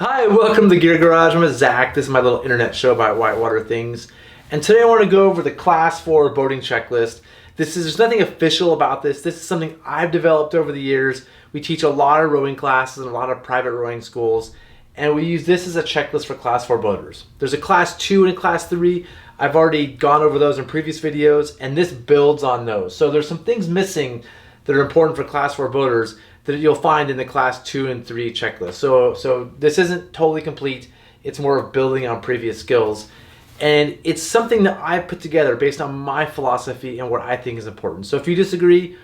Hi, welcome to the Gear Garage. I'm with Zach. This is my little internet show about whitewater things. And today I want to go over the Class 4 boating checklist. There's nothing official about this. This is something I've developed over the years. We teach a lot of rowing classes and a lot of private rowing schools. And we use this as a checklist for Class 4 boaters. There's a Class 2 and a Class 3. I've already gone over those in previous videos, and this builds on those. So there's some things missing that are important for Class 4 boaters that you'll find in the Class 2 and 3 checklist. So this isn't totally complete. It's more of building on previous skills. And it's something that I put together based on my philosophy and what I think is important. So if you disagree,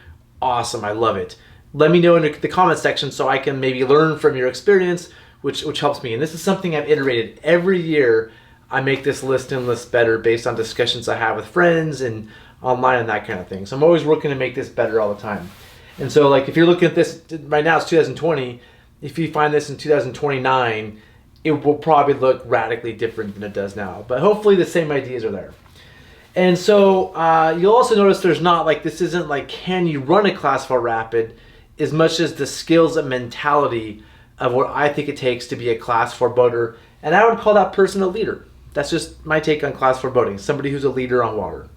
awesome, I love it. Let me know in the comment section so I can maybe learn from your experience, which helps me. And this is something I've iterated. Every year I make this list and list better based on discussions I have with friends and online and that kind of thing. So I'm always working to make this better all the time. And so like if you're looking at this, right now it's 2020, if you find this in 2029, it will probably look radically different than it does now. But hopefully the same ideas are there. And so you'll also notice there's not like, this isn't like, can you run a Class 4 Rapid, as much as the skills and mentality of what I think it takes to be a Class 4 boater. And I would call that person a leader. That's just my take on Class 4 boating, somebody who's a leader on water.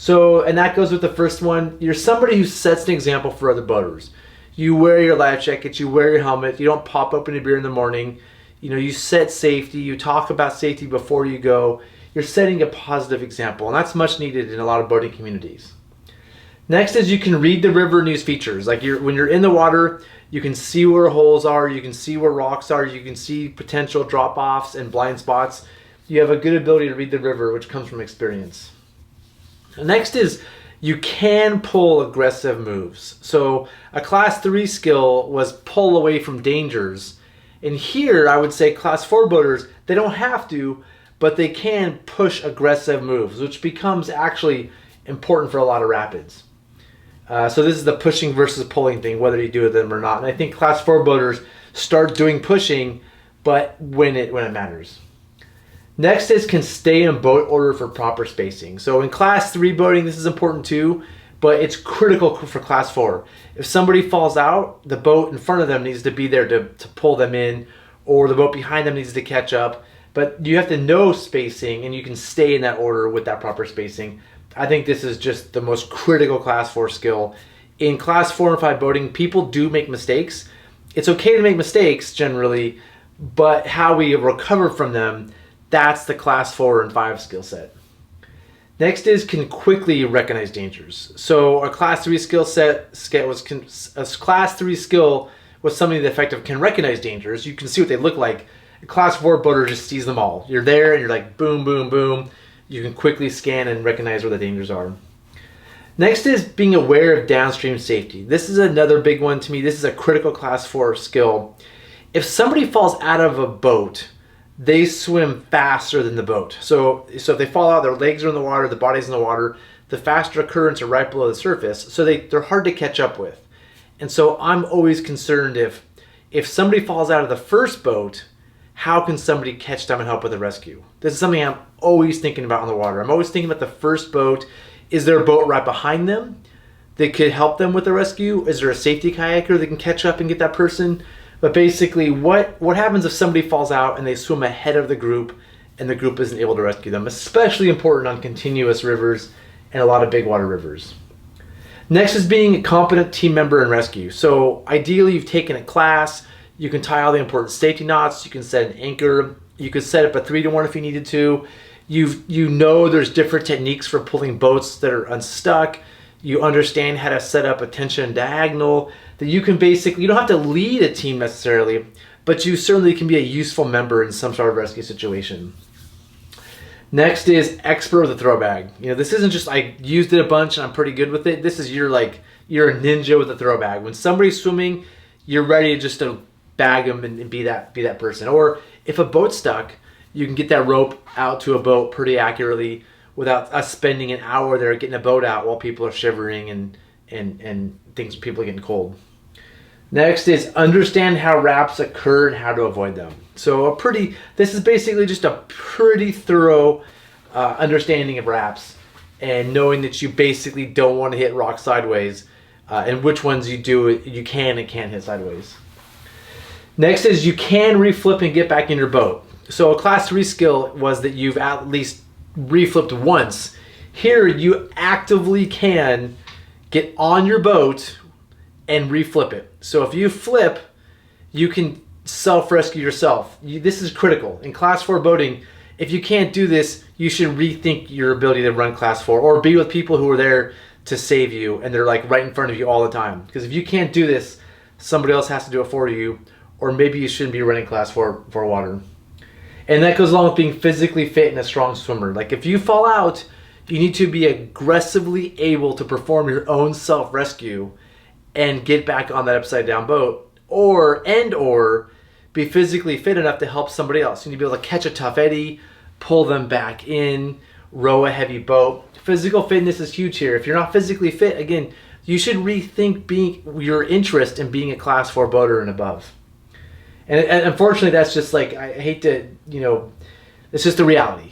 So, and that goes with the first one. You're somebody who sets an example for other boaters. You wear your life jacket, you wear your helmet, you don't pop open a beer in the morning. You know, you set safety, you talk about safety before you go. You're setting a positive example, and that's much needed in a lot of boating communities. Next is you can read the river and use features. Like when you're in the water, you can see where holes are, you can see where rocks are, you can see potential drop-offs and blind spots. You have a good ability to read the river, which comes from experience. Next is you can pull aggressive moves. So a Class 3 skill was pull away from dangers. And here I would say Class 4 boaters, they don't have to, but they can push aggressive moves, which becomes actually important for a lot of rapids. So this is the pushing versus pulling thing, whether you do it them or not. And I think Class 4 boaters start doing pushing, but when it matters. Next is can stay in boat order for proper spacing. So in Class 3 boating, this is important too, but it's critical for Class 4. If somebody falls out, the boat in front of them needs to be there to pull them in, or the boat behind them needs to catch up. But you have to know spacing, and you can stay in that order with that proper spacing. I think this is just the most critical Class 4 skill. In Class 4 and 5 boating, people do make mistakes. It's okay to make mistakes generally, but how we recover from them, that's the Class 4 and 5 skill set. Next is can quickly recognize dangers. So a Class 3 skill set was a Class 3 skill was something that effective can recognize dangers. You can see what they look like. A Class 4 boater just sees them all. You're there and you're like boom, boom, boom. You can quickly scan and recognize where the dangers are. Next is being aware of downstream safety. This is another big one to me. This is a critical Class 4 skill. If somebody falls out of a boat, they swim faster than the boat. So if they fall out, their legs are in the water, the body's in the water, the faster currents are right below the surface, so they're hard to catch up with. And so I'm always concerned if somebody falls out of the first boat, how can somebody catch them and help with the rescue? This is something I'm always thinking about on the water. I'm always thinking about the first boat. Is there a boat right behind them that could help them with the rescue? Is there a safety kayaker that can catch up and get that person? But basically, what happens if somebody falls out and they swim ahead of the group and the group isn't able to rescue them? Especially important on continuous rivers and a lot of big water rivers. Next is being a competent team member in rescue. So ideally, you've taken a class, you can tie all the important safety knots, you can set an anchor, you could set up a 3-to-1 if you needed to. You know there's different techniques for pulling boats that are unstuck. You understand how to set up a tension diagonal, that you can basically, you don't have to lead a team necessarily, but you certainly can be a useful member in some sort of rescue situation. Next is expert with a throw bag. You know, this isn't just I used it a bunch and I'm pretty good with it. This is you're a ninja with a throw bag. When somebody's swimming, you're ready just to bag them and be that person. Or if a boat's stuck, you can get that rope out to a boat pretty accurately without us spending an hour there getting a boat out while people are shivering and people are getting cold. Next is understand how raps occur and how to avoid them. So this is basically just a pretty thorough understanding of raps and knowing that you basically don't want to hit rock sideways and which ones you can and can't hit sideways. Next is you can reflip and get back in your boat. So a class 3 skill was that you've at least reflipped once. Here you actively can get on your boat and reflip it. So if you flip, you can self-rescue yourself. This is critical. In class 4 boating, if you can't do this, you should rethink your ability to run class 4 or be with people who are there to save you and they're like right in front of you all the time. Because if you can't do this, somebody else has to do it for you, or maybe you shouldn't be running class 4 water. And that goes along with being physically fit and a strong swimmer. Like if you fall out, you need to be aggressively able to perform your own self-rescue and get back on that upside down boat, or be physically fit enough to help somebody else. You need to be able to catch a tough eddy, pull them back in, row a heavy boat. Physical fitness is huge here. If you're not physically fit, again, you should rethink your interest in being a class 4 boater and above. And unfortunately, that's just like, I hate to, it's just the reality.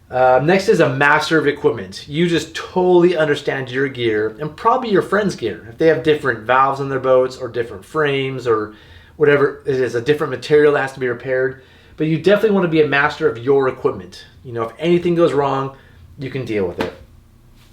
Next is a master of equipment. You just totally understand your gear and probably your friend's gear. If they have different valves on their boats or different frames or whatever it is, a different material that has to be repaired. But you definitely want to be a master of your equipment. If anything goes wrong, you can deal with it.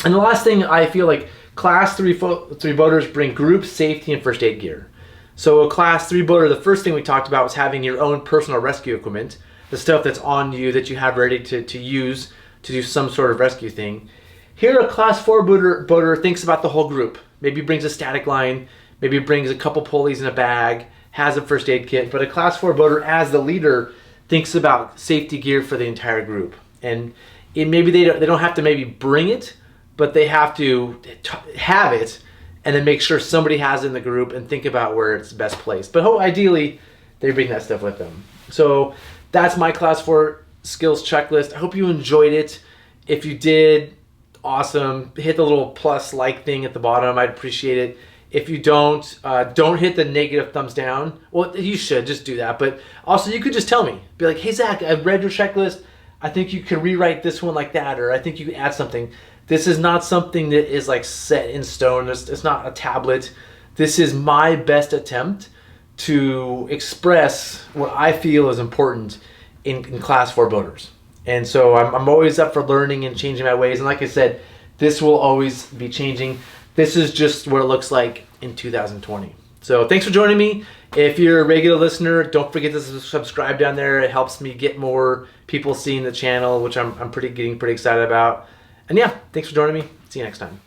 And the last thing, I feel like class 3 boaters bring group safety and first aid gear. So a class 3 boater, the first thing we talked about was having your own personal rescue equipment, the stuff that's on you that you have ready to use to do some sort of rescue thing. Here a class 4 boater thinks about the whole group. Maybe brings a static line, maybe brings a couple pulleys in a bag, has a first aid kit, but a class 4 boater as the leader thinks about safety gear for the entire group. And maybe they don't have to maybe bring it, but they have to have it and then make sure somebody has it in the group and think about where it's best placed. But ideally, they bring that stuff with them. So that's my class 4 skills checklist. I hope you enjoyed it. If you did, awesome. Hit the little plus like thing at the bottom. I'd appreciate it. If you don't hit the negative thumbs down. Well, you should just do that. But also you could just tell me. Be like, hey, Zach, I've read your checklist. I think you could rewrite this one like that, or I think you could add something. This is not something that is like set in stone. It's not a tablet. This is my best attempt to express what I feel is important in class 4 boaters. And so I'm always up for learning and changing my ways. And like I said, this will always be changing. This is just what it looks like in 2020. So thanks for joining me. If you're a regular listener, don't forget to subscribe down there. It helps me get more people seeing the channel, which I'm getting pretty excited about. And yeah, thanks for joining me. See you next time.